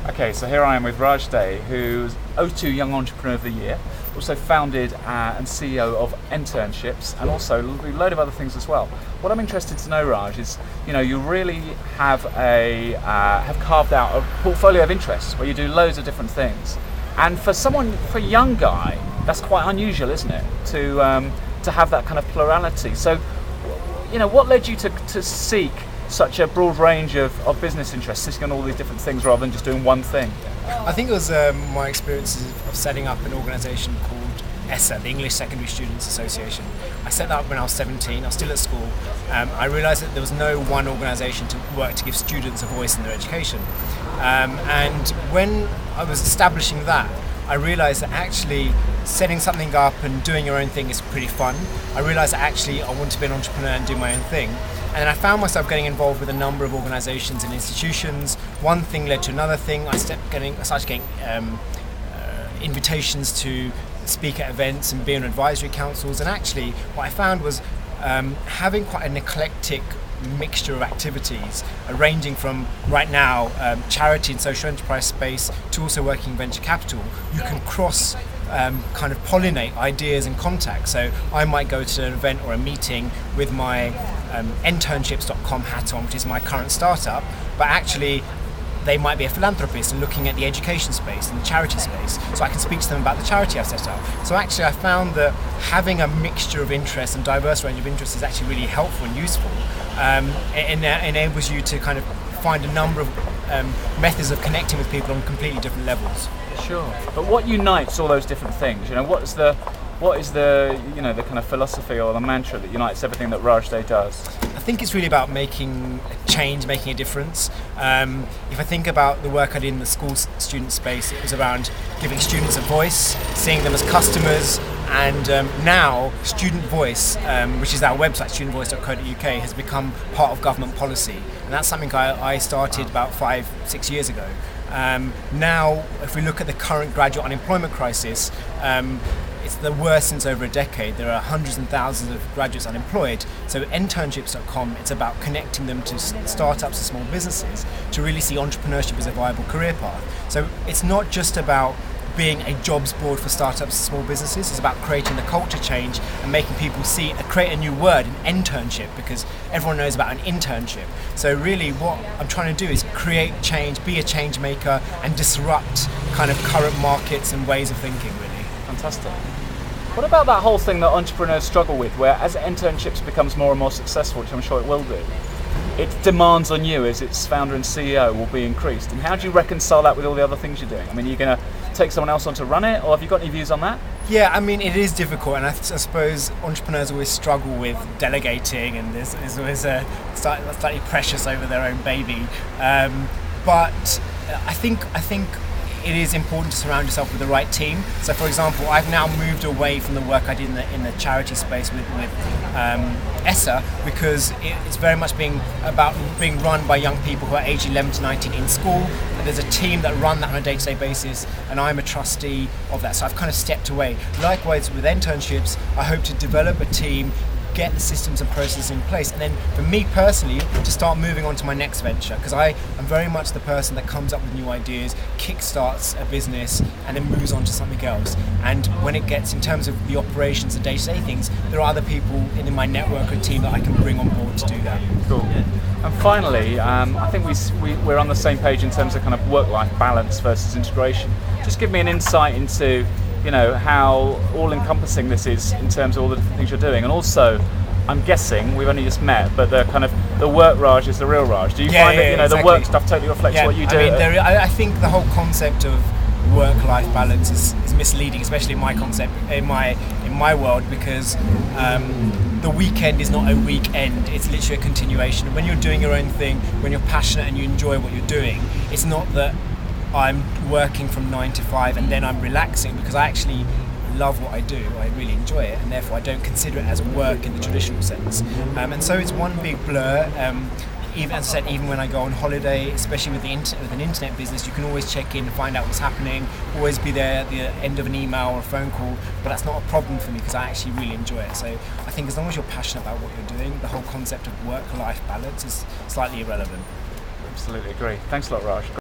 Okay, so here I am with Raj Dey, who's O2 Young Entrepreneur of the Year, also founded and CEO of Internships, and also a load of other things as well. What I'm interested to know, Raj, is you really have have carved out a portfolio of interests where you do loads of different things. And for a young guy, that's quite unusual, isn't it? To have that kind of plurality. So, what led you to seek such a broad range of business interests, sitting on all these different things rather than just doing one thing? I think it was my experiences of setting up an organisation called ESSA, the English Secondary Students Association. I set that up when I was 17, I was still at school. I realised that there was no one organisation to work to give students a voice in their education. And when I was establishing that, I realised that actually setting something up and doing your own thing is pretty fun. I realised that actually I want to be an entrepreneur and do my own thing. And I found myself getting involved with a number of organisations and institutions. One thing led to another thing. I started getting invitations to speak at events and be on advisory councils. And actually, what I found was having quite an eclectic mixture of activities, ranging from right now charity and social enterprise space to also working in venture capital. You can cross kind of pollinate ideas and contacts. So I might go to an event or a meeting with my internships.com hat on, which is my current startup, but actually they might be a philanthropist and looking at the education space and the charity space, so I can speak to them about the charity I've set up. So actually I found that having a mixture of interests and diverse range of interests is actually really helpful and useful. It enables you to kind of find a number of methods of connecting with people on completely different levels. Sure. But what unites all those different things? What is the the kind of philosophy or the mantra that unites everything that Raj Dey does? I think it's really about making a change, making a difference. If I think about the work I did in the school student space, it was around giving students a voice, seeing them as customers, and now Student Voice, which is our website, studentvoice.co.uk, has become part of government policy. And that's something I started about 5-6 years ago. Now, if we look at the current graduate unemployment crisis, it's the worst since over a decade. There are hundreds and thousands of graduates unemployed. So internships.com, it's about connecting them to startups and small businesses to really see entrepreneurship as a viable career path. So it's not just about being a jobs board for startups and small businesses. It's about creating the culture change and making people create a new word, an internship, because everyone knows about an internship. So really what I'm trying to do is create change, be a change maker, and disrupt kind of current markets and ways of thinking, really. Fantastic. What about that whole thing that entrepreneurs struggle with, where as internships becomes more and more successful, which I'm sure it will do, its demands on you as its founder and CEO will be increased? And how do you reconcile that with all the other things you're doing? I mean, are you going to take someone else on to run it, or have you got any views on that? Yeah, I mean, it is difficult, and I suppose entrepreneurs always struggle with delegating, and there's always slightly precious over their own baby. But I think it is important to surround yourself with the right team. So, for example, I've now moved away from the work I did in the charity space with ESSA, because it's very much being run by young people who are aged 11 to 19 in school. And there's a team that run that on a day-to-day basis, and I'm a trustee of that. So I've kind of stepped away. Likewise, with internships, I hope to develop a team, get the systems and processes in place, and then for me personally to start moving on to my next venture, because I am very much the person that comes up with new ideas, kickstarts a business, and then moves on to something else. And when it gets in terms of the operations and day-to-day things, there are other people in my network or team that I can bring on board to do that. Cool. And finally, I think we're on the same page in terms of kind of work-life balance versus integration. Just give me an insight into how all-encompassing this is in terms of all the different things you're doing. And also, I'm guessing, we've only just met, but the work Raj is the real Raj. Do you find that exactly. The work stuff totally reflects what you do? I think the whole concept of work-life balance is misleading, especially in my concept, in my world, because the weekend is not a weekend, it's literally a continuation. When you're doing your own thing, when you're passionate and you enjoy what you're doing, it's not that I'm working from 9 to 5 and then I'm relaxing, because I actually love what I do, I really enjoy it, and therefore I don't consider it as work in the traditional sense. And so it's one big blur. Even, as I said, even when I go on holiday, especially with an internet business, you can always check in and find out what's happening, always be there at the end of an email or a phone call, but that's not a problem for me because I actually really enjoy it. So I think as long as you're passionate about what you're doing, the whole concept of work-life balance is slightly irrelevant. Absolutely agree. Thanks a lot, Raj.